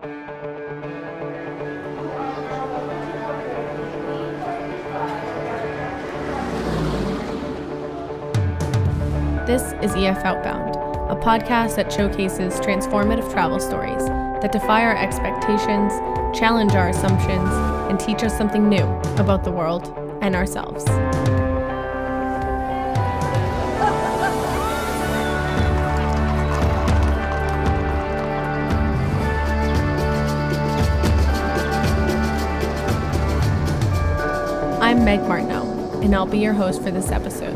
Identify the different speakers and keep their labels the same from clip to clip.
Speaker 1: This is EF Outbound, a podcast that showcases transformative travel stories that defy our expectations, challenge our assumptions, and teach us something new about the world and ourselves. I'm Meg Martineau, and I'll be your host for this episode.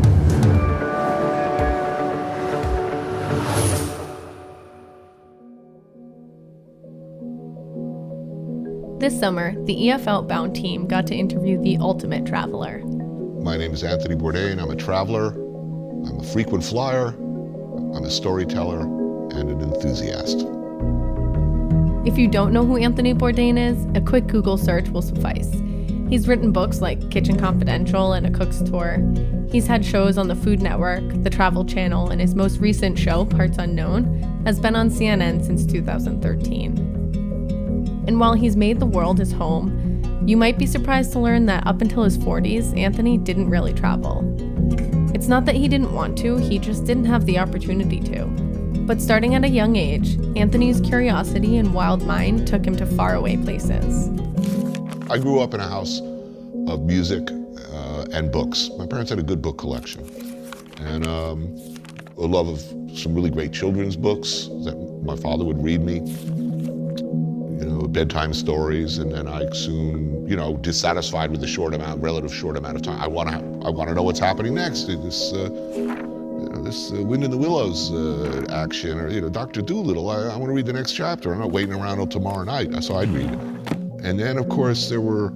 Speaker 1: This summer, the EF Outbound team got to interview the ultimate traveler.
Speaker 2: My name is Anthony Bourdain. I'm a traveler, I'm a frequent flyer, I'm a storyteller, and an enthusiast.
Speaker 1: If you don't know who Anthony Bourdain is, a quick Google search will suffice. He's written books like Kitchen Confidential and A Cook's Tour. He's had shows on the Food Network, the Travel Channel, and his most recent show, Parts Unknown, has been on CNN since 2013. And while he's made the world his home, you might be surprised to learn that up until his 40s, Anthony didn't really travel. It's not that he didn't want to, he just didn't have the opportunity to. But starting at a young age, Anthony's curiosity and wild mind took him to faraway places.
Speaker 2: I grew up in a house of music and books. My parents had a good book collection. And a love of some really great children's books that my father would read me. Bedtime stories, and then I soon, dissatisfied with the relative short amount of time. I want to know what's happening next. This Wind in the Willows action, or Dr. Dolittle. I want to read the next chapter. I'm not waiting around till tomorrow night, so I'd read it. And then, of course, there were,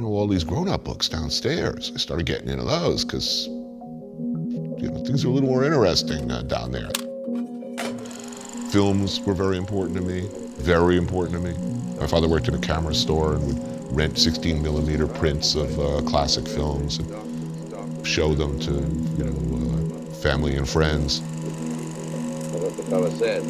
Speaker 2: all these grown-up books downstairs. I started getting into those because, things are a little more interesting down there. Films were very important to me. Very important to me. My father worked in a camera store and would rent 16 millimeter prints of classic films and show them to, family and friends.
Speaker 3: What the fella said.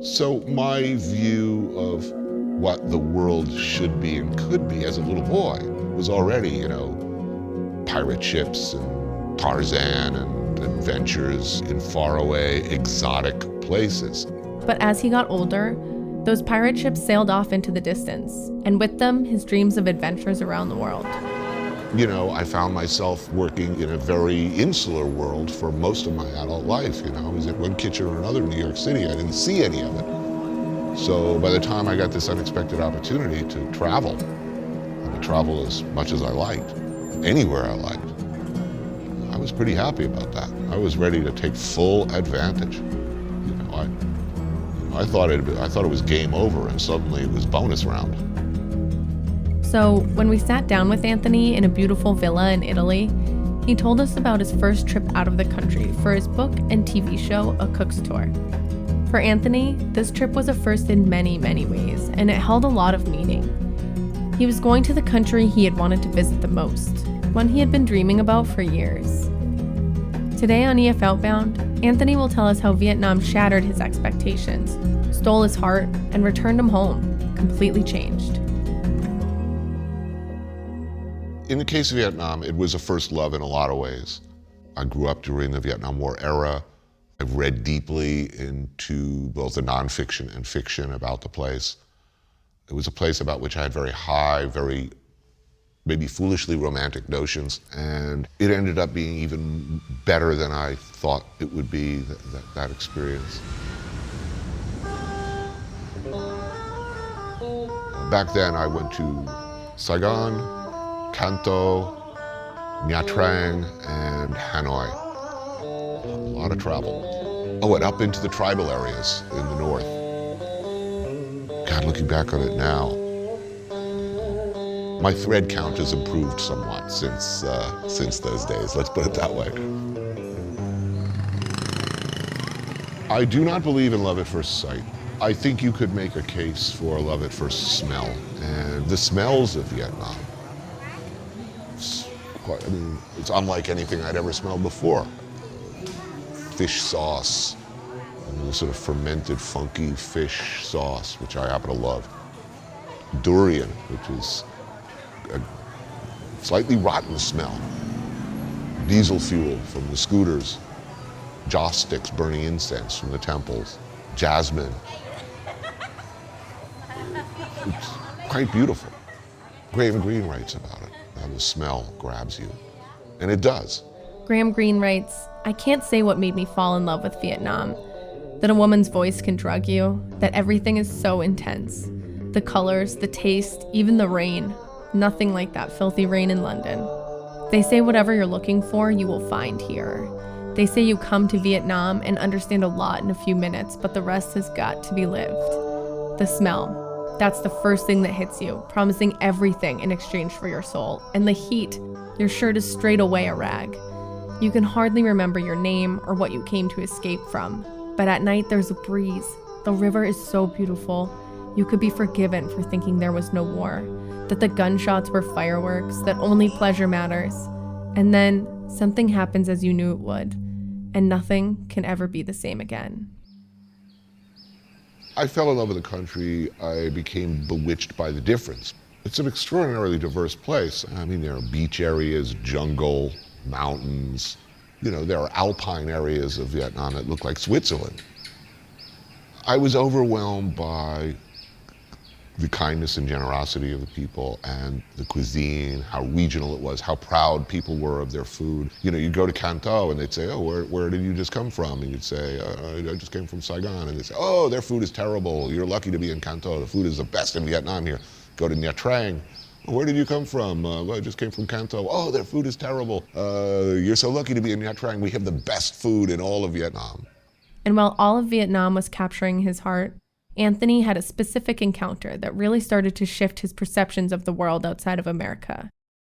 Speaker 2: So my view of what the world should be and could be as a little boy was already, pirate ships and Tarzan and adventures in faraway, exotic places.
Speaker 1: But as he got older, those pirate ships sailed off into the distance, and with them, his dreams of adventures around the world.
Speaker 2: I found myself working in a very insular world for most of my adult life. I was at one kitchen or another in New York City. I didn't see any of it. So by the time I got this unexpected opportunity to travel, travel as much as I liked, anywhere I liked, I was pretty happy about that. I was ready to take full advantage. I thought it was game over, and suddenly it was bonus round.
Speaker 1: So when we sat down with Anthony in a beautiful villa in Italy, he told us about his first trip out of the country for his book and TV show, A Cook's Tour. For Anthony, this trip was a first in many, many ways, and it held a lot of meaning. He was going to the country he had wanted to visit the most, one he had been dreaming about for years. Today on EF Outbound, Anthony will tell us how Vietnam shattered his expectations, stole his heart, and returned him home, completely changed.
Speaker 2: In the case of Vietnam, it was a first love in a lot of ways. I grew up during the Vietnam War era. I've read deeply into both the nonfiction and fiction about the place. It was a place about which I had very high, very maybe foolishly romantic notions, and it ended up being even better than I thought it would be, that experience. Back then I went to Saigon, Canton, Nha Trang, and Hanoi. A lot of travel. Oh, and up into the tribal areas in the north. God, looking back on it now, my thread count has improved somewhat since those days, let's put it that way. I do not believe in love at first sight. I think you could make a case for love at first smell, and the smells of Vietnam, it's unlike anything I'd ever smelled before. Fish sauce, and a sort of fermented, funky fish sauce, which I happen to love. Durian, which is a slightly rotten smell. Diesel fuel from the scooters. Joss sticks burning incense from the temples. Jasmine. It's quite beautiful. Graham Greene writes about it, how the smell grabs you. And it does.
Speaker 1: Graham Greene writes, "I can't say what made me fall in love with Vietnam. That a woman's voice can drug you, that everything is so intense. The colors, the taste, even the rain. Nothing like that filthy rain in London. They say whatever you're looking for, you will find here. They say you come to Vietnam and understand a lot in a few minutes, but the rest has got to be lived. The smell. That's the first thing that hits you, promising everything in exchange for your soul. And the heat. Your shirt is straight away a rag. You can hardly remember your name or what you came to escape from. But at night there's a breeze. The river is so beautiful. You could be forgiven for thinking there was no war, that the gunshots were fireworks, that only pleasure matters. And then something happens as you knew it would, and nothing can ever be the same again."
Speaker 2: I fell in love with the country. I became bewitched by the difference. It's an extraordinarily diverse place. I mean, there are beach areas, jungle, mountains. You know, there are alpine areas of Vietnam that look like Switzerland. I was overwhelmed by the kindness and generosity of the people and the cuisine, how regional it was, how proud people were of their food. You know, you'd go to Canton and they'd say, "Oh, where did you just come from?" And you'd say, "I just came from Saigon." And they'd say, "Oh, their food is terrible. You're lucky to be in Canton. The food is the best in Vietnam here." Go to Nha Trang. "Oh, where did you come from?" "Well, I just came from Canton." "Oh, their food is terrible. You're so lucky to be in Nha Trang. We have the best food in all of Vietnam."
Speaker 1: And while all of Vietnam was capturing his heart, Anthony had a specific encounter that really started to shift his perceptions of the world outside of America.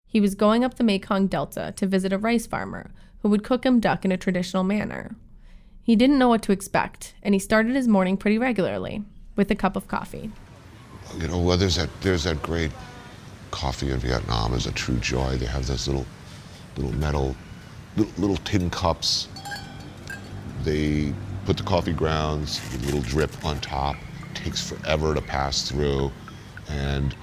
Speaker 1: He was going up the Mekong Delta to visit a rice farmer who would cook him duck in a traditional manner. He didn't know what to expect, and he started his morning pretty regularly, with a cup of coffee.
Speaker 2: You know, well, there's that great coffee in Vietnam is a true joy. They have those little metal, little tin cups. They put the coffee grounds, a little drip on top. It takes forever to pass through, and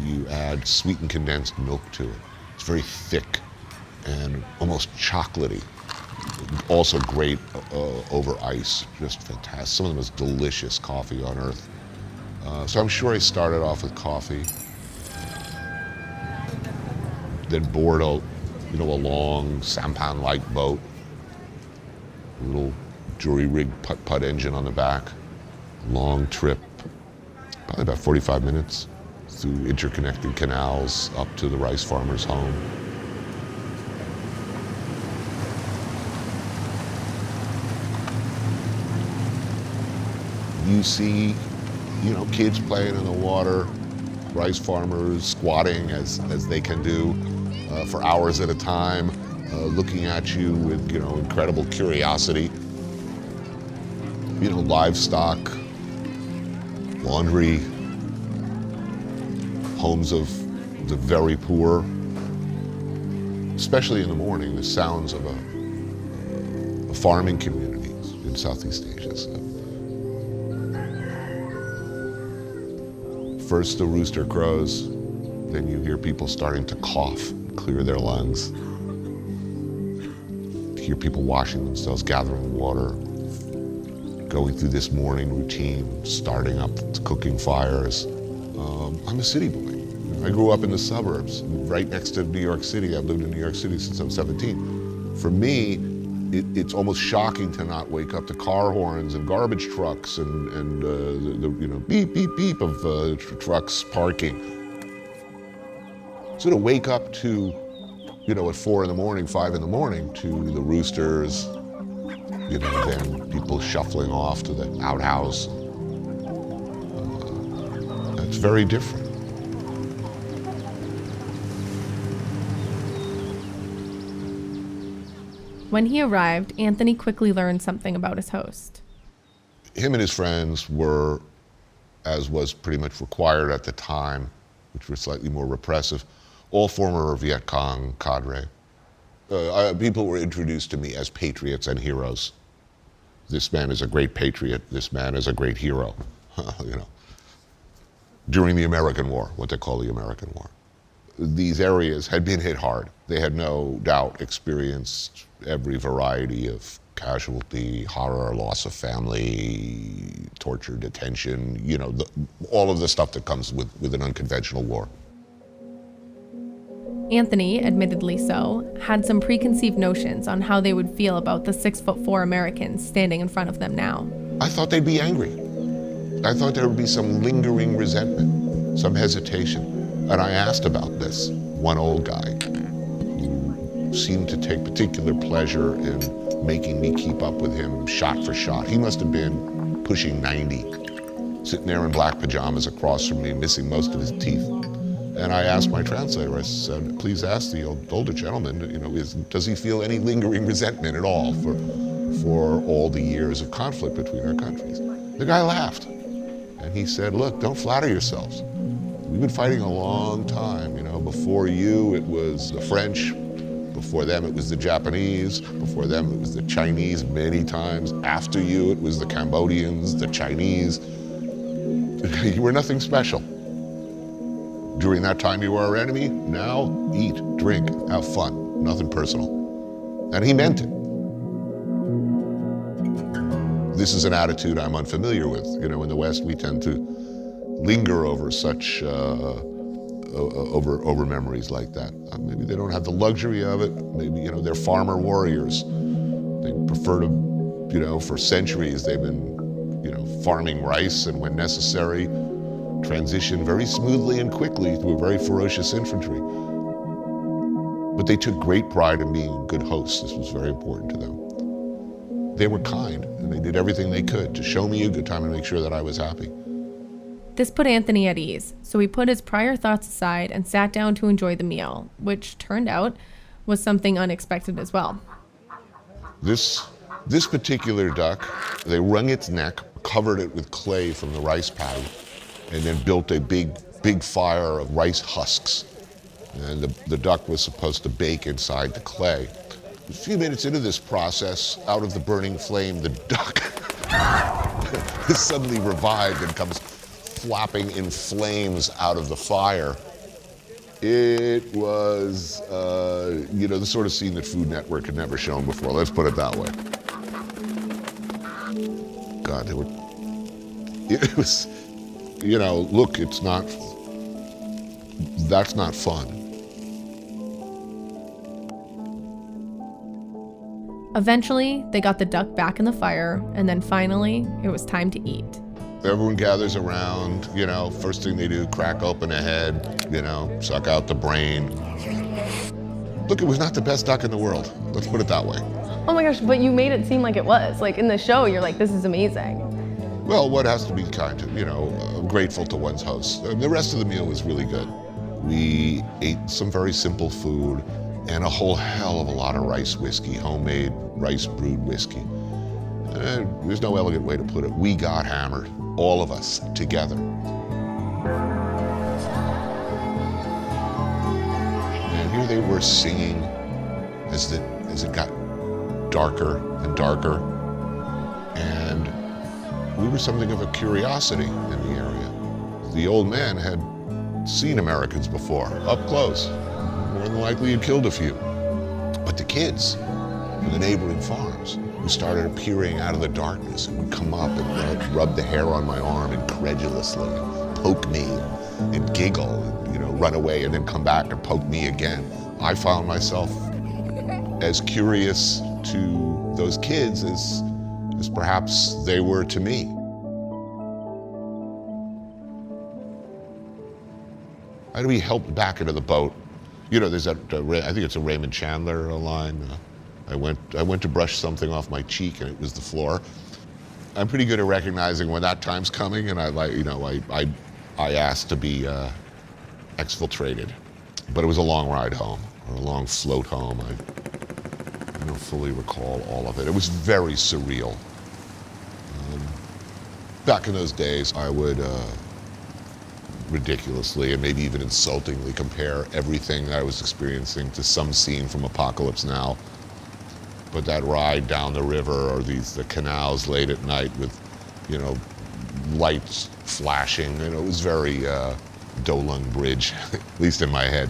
Speaker 2: you add sweetened condensed milk to it. It's very thick and almost chocolatey. Also great over ice, just fantastic. Some of the most delicious coffee on earth. So I'm sure I started off with coffee, then board a long sampan-like boat, a little jury-rigged putt-putt engine on the back, long trip, probably about 45 minutes through interconnected canals up to the rice farmer's home. You see, kids playing in the water, rice farmers squatting as they can do for hours at a time, looking at you with, incredible curiosity. Livestock, laundry, homes of the very poor, especially in the morning, the sounds of a farming communities in Southeast Asia. So first the rooster crows, then you hear people starting to cough, clear their lungs. You hear people washing themselves, gathering water, going through this morning routine, starting up cooking fires. I'm a city boy. I grew up in the suburbs, right next to New York City. I've lived in New York City since I'm 17. For me, it's almost shocking to not wake up to car horns and garbage trucks and the beep, beep, beep of trucks parking. So to wake up to, at 4 in the morning, 5 in the morning, to the roosters, then people shuffling off to the outhouse. That's very different.
Speaker 1: When he arrived, Anthony quickly learned something about his host.
Speaker 2: Him and his friends were, as was pretty much required at the time, which were slightly more repressive, all former Viet Cong cadre. People were introduced to me as patriots and heroes. This man is a great patriot. This man is a great hero, during the American War, what they call the American War. These areas had been hit hard. They had no doubt experienced every variety of casualty, horror, loss of family, torture, detention, all of the stuff that comes with an unconventional war.
Speaker 1: Anthony, admittedly so, had some preconceived notions on how they would feel about the 6'4" Americans standing in front of them now.
Speaker 2: I thought they'd be angry. I thought there would be some lingering resentment, some hesitation. And I asked about this one old guy who seemed to take particular pleasure in making me keep up with him shot for shot. He must have been pushing 90, sitting there in black pajamas across from me, missing most of his teeth. And I asked my translator, I said, please ask the older gentleman, does he feel any lingering resentment at all for all the years of conflict between our countries? The guy laughed. And he said, look, don't flatter yourselves. We've been fighting a long time, Before you, it was the French. Before them, it was the Japanese. Before them, it was the Chinese many times. After you, it was the Cambodians, the Chinese. You were nothing special. During that time, you were our enemy. Now, eat, drink, have fun. Nothing personal. And he meant it. This is an attitude I'm unfamiliar with. In the West, we tend to linger over such over memories like that. Maybe they don't have the luxury of it. Maybe they're farmer warriors. They prefer to, for centuries they've been, farming rice, and when necessary, transition very smoothly and quickly to a very ferocious infantry. But they took great pride in being good hosts. This was very important to them. They were kind, and they did everything they could to show me a good time and make sure that I was happy.
Speaker 1: This put Anthony at ease, so he put his prior thoughts aside and sat down to enjoy the meal, which turned out was something unexpected as well.
Speaker 2: This particular duck, they wrung its neck, covered it with clay from the rice paddy, and then built a big fire of rice husks. And the duck was supposed to bake inside the clay. A few minutes into this process, out of the burning flame, the duck is suddenly revived and comes flapping in flames out of the fire. It was, the sort of scene that Food Network had never shown before. Let's put it that way. God, it was, look, that's not fun.
Speaker 1: Eventually, they got the duck back in the fire, and then finally, it was time to eat.
Speaker 2: Everyone gathers around, first thing they do, crack open a head, suck out the brain. Look, it was not the best duck in the world. Let's put it that way.
Speaker 1: Oh my gosh, but you made it seem like it was. Like in the show, you're like, this is amazing.
Speaker 2: Well, one has to be kind to, grateful to one's host. The rest of the meal was really good. We ate some very simple food and a whole hell of a lot of rice whiskey, homemade rice brewed whiskey. There's no elegant way to put it. We got hammered, all of us, together. And here they were singing as it got darker and darker. And we were something of a curiosity in the area. The old man had seen Americans before, up close. More than likely he'd killed a few. But the kids from the neighboring farms who started appearing out of the darkness and would come up and rub the hair on my arm incredulously, and poke me and giggle and run away and then come back and poke me again. I found myself as curious to those kids as perhaps they were to me. I had to be helped back into the boat. There's that, I think it's a Raymond Chandler line. I went to brush something off my cheek and it was the floor. I'm pretty good at recognizing when that time's coming, and I asked to be exfiltrated. But it was a long ride home, or a long float home. I don't fully recall all of it. It was very surreal. Back in those days, I would ridiculously and maybe even insultingly compare everything that I was experiencing to some scene from Apocalypse Now. But that ride down the river or the canals late at night with, lights flashing, it was very Dolung Bridge, at least in my head.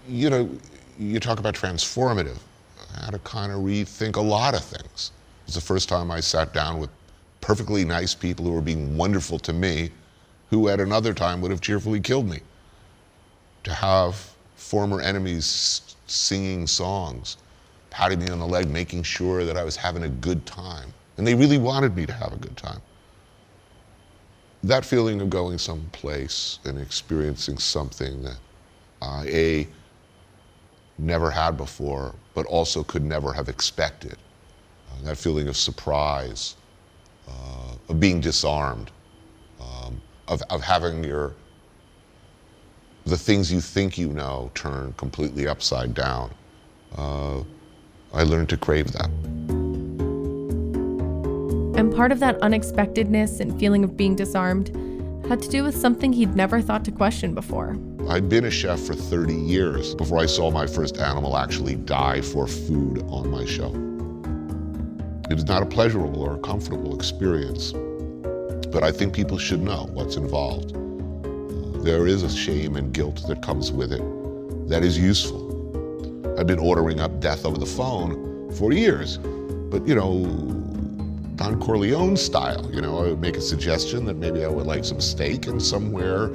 Speaker 2: You talk about transformative. I had to kind of rethink a lot of things. It was the first time I sat down with perfectly nice people who were being wonderful to me, who at another time would have cheerfully killed me. To have former enemies singing songs, patting me on the leg, making sure that I was having a good time. And they really wanted me to have a good time. That feeling of going someplace and experiencing something that I, never had before, but also could never have expected. That feeling of surprise, of being disarmed, of having the things you think you know turn completely upside down. I learned to crave that.
Speaker 1: And part of that unexpectedness and feeling of being disarmed had to do with something he'd never thought to question before.
Speaker 2: I'd been a chef for 30 years before I saw my first animal actually die for food on my show. It is not a pleasurable or a comfortable experience, but I think people should know what's involved. There is a shame and guilt that comes with it that is useful. I've been ordering up death over the phone for years, but Don Corleone style, I would make a suggestion that maybe I would like some steak, and somewhere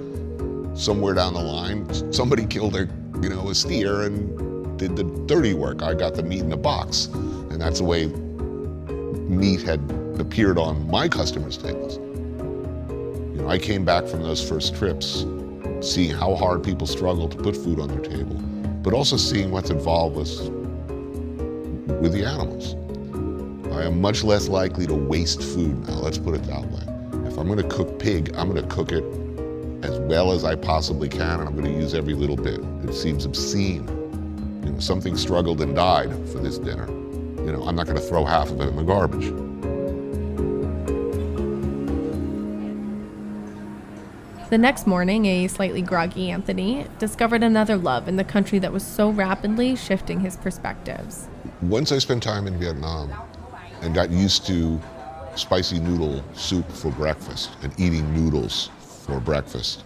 Speaker 2: down the line, somebody killed a steer and did the dirty work. I got the meat in the box, and that's the way meat had appeared on my customers' tables. I came back from those first trips seeing how hard people struggle to put food on their table, but also seeing what's involved with the animals. I am much less likely to waste food now, let's put it that way. If I'm gonna cook pig, I'm gonna cook it as well as I possibly can, and I'm gonna use every little bit. It seems obscene. Something struggled and died for this dinner. I'm not gonna throw half of it in the garbage.
Speaker 1: The next morning, a slightly groggy Anthony discovered another love in the country that was so rapidly shifting his perspectives.
Speaker 2: Once I spent time in Vietnam and got used to spicy noodle soup for breakfast and eating noodles for breakfast,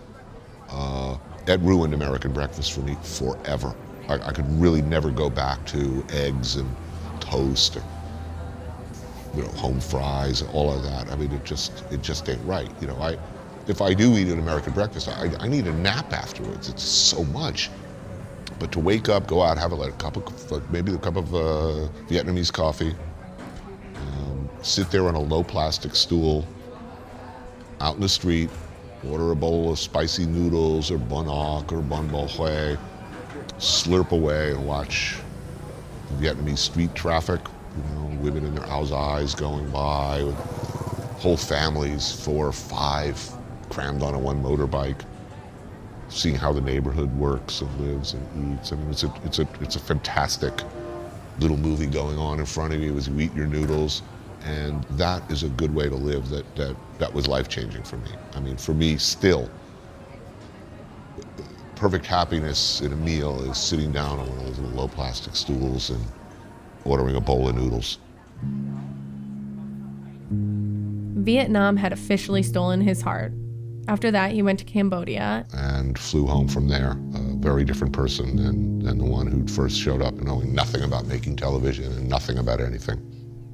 Speaker 2: that ruined American breakfast for me forever. I could really never go back to eggs and toast or home fries, all of that. I mean, it just ain't right. If I do eat an American breakfast, I need a nap afterwards. It's so much. But to wake up, go out, have maybe a cup of Vietnamese coffee, sit there on a low plastic stool out in the street, order a bowl of spicy noodles or bun ok or bun bo hue, slurp away and watch Vietnamese street traffic, women in their eyes going by, with whole families, 4 or 5, crammed on one motorbike, seeing how the neighborhood works and lives and eats. I mean, it's a fantastic little movie going on in front of you as you eat your noodles, and that is a good way to live. That was life-changing for me. I mean, for me, still, perfect happiness in a meal is sitting down on one of those little low plastic stools and ordering a bowl of noodles.
Speaker 1: Vietnam had officially stolen his heart. After that, he went to Cambodia.
Speaker 2: And flew home from there, a very different person than the one who first showed up, knowing nothing about making television and nothing about anything.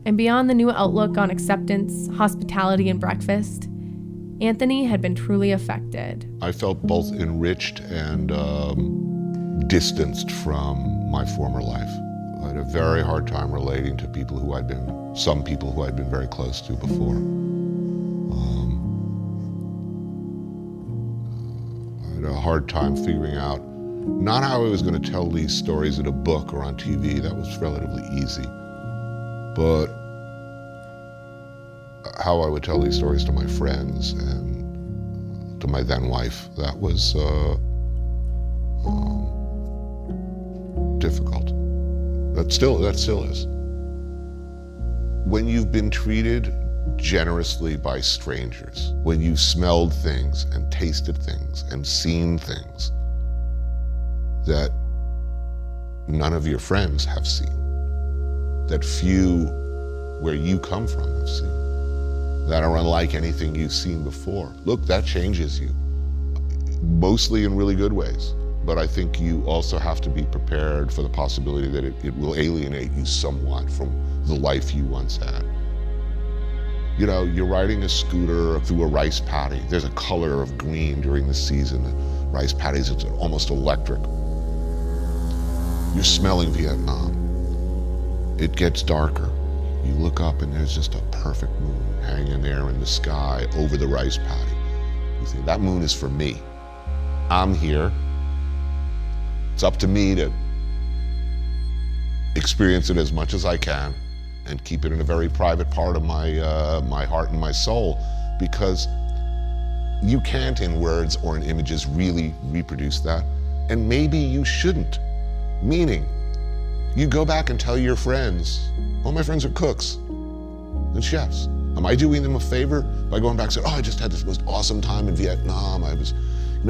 Speaker 1: And beyond the new outlook on acceptance, hospitality, and breakfast, Anthony had been truly affected. I
Speaker 2: felt both enriched and distanced from my former life. I had a very hard time relating to some people who I'd been very close to before. I had a hard time figuring out, not how I was going to tell these stories in a book or on TV, that was relatively easy, but how I would tell these stories to my friends and to my then wife. That was difficult. That still is. When you've been treated generously by strangers, when you've smelled things and tasted things and seen things that none of your friends have seen, that few where you come from have seen, that are unlike anything you've seen before. Look, that changes you, mostly in really good ways. But I think you also have to be prepared for the possibility that it will alienate you somewhat from the life you once had. You know, you're riding a scooter through a rice paddy. There's a color of green during the season. The rice paddies, it's almost electric. You're smelling Vietnam. It gets darker. You look up and there's just a perfect moon hanging there in the sky over the rice paddy. You think, that moon is for me. I'm here. It's up to me to experience it as much as I can and keep it in a very private part of my heart and my soul, because you can't in words or in images really reproduce that, and maybe you shouldn't. Meaning, you go back and tell your friends, all my friends are cooks and chefs. Am I doing them a favor by going back and saying, oh, I just had this most awesome time in Vietnam. I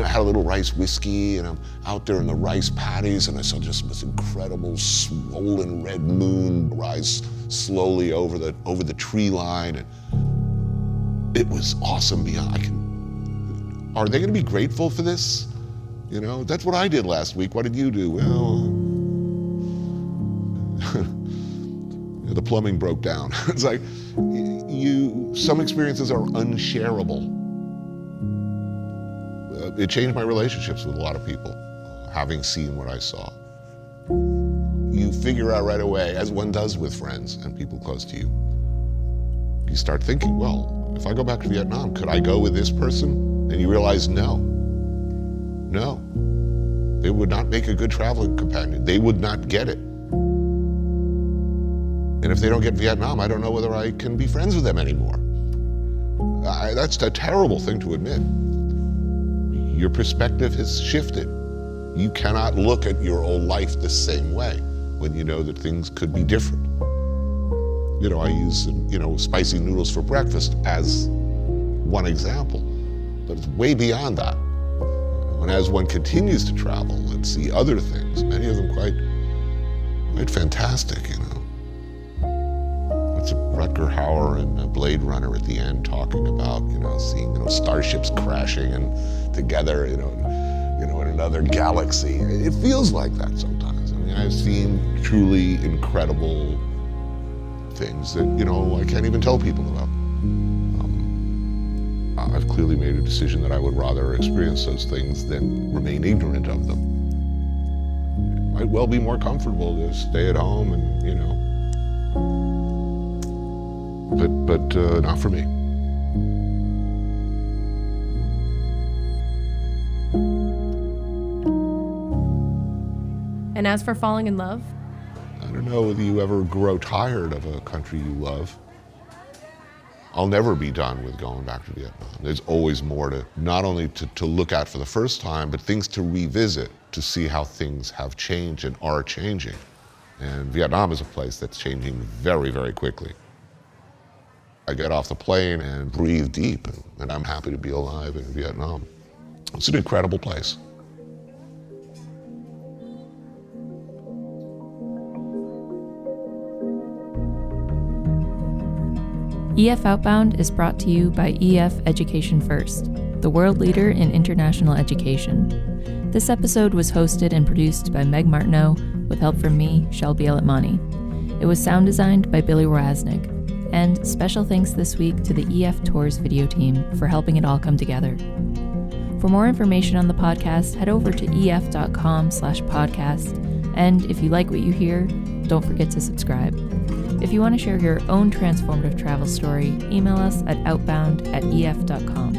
Speaker 2: had a little rice whiskey, and I'm out there in the rice paddies, and I saw just this incredible swollen red moon rise slowly over the tree line, and it was awesome beyond. Are they going to be grateful for this? You know, that's what I did last week. What did you do? Well, the plumbing broke down. It's like, some experiences are unshareable. It changed my relationships with a lot of people, having seen what I saw. You figure out right away, as one does with friends and people close to you, you start thinking, well, if I go back to Vietnam, could I go with this person? And you realize, no. They would not make a good traveling companion. They would not get it. And if they don't get Vietnam, I don't know whether I can be friends with them anymore. That's a terrible thing to admit. Your perspective has shifted. You cannot look at your old life the same way when you know that things could be different. You know, I use, spicy noodles for breakfast as one example, but it's way beyond that. And as one continues to travel and see other things, many of them quite fantastic, It's Rutger Hauer and Blade Runner at the end talking about, seeing, starships crashing and together, in another galaxy. It feels like that sometimes. I mean, I've seen truly incredible things that, I can't even tell people about. I've clearly made a decision that I would rather experience those things than remain ignorant of them. It might well be more comfortable to stay at home and, but not for me.
Speaker 1: And as for falling in love?
Speaker 2: I don't know whether you ever grow tired of a country you love. I'll never be done with going back to Vietnam. There's always more to, not only to look at for the first time, but things to revisit to see how things have changed and are changing. And Vietnam is a place that's changing very, very quickly. I get off the plane and breathe deep, and I'm happy to be alive in Vietnam. It's an incredible place.
Speaker 4: EF Outbound is brought to you by EF Education First, the world leader in international education. This episode was hosted and produced by Meg Martineau, with help from me, Shelby Elatmani. It was sound designed by Billy Raznick. And special thanks this week to the EF Tours video team for helping it all come together. For more information on the podcast, head over to ef.com/podcast. And if you like what you hear, don't forget to subscribe. If you want to share your own transformative travel story, email us at outbound@ef.com.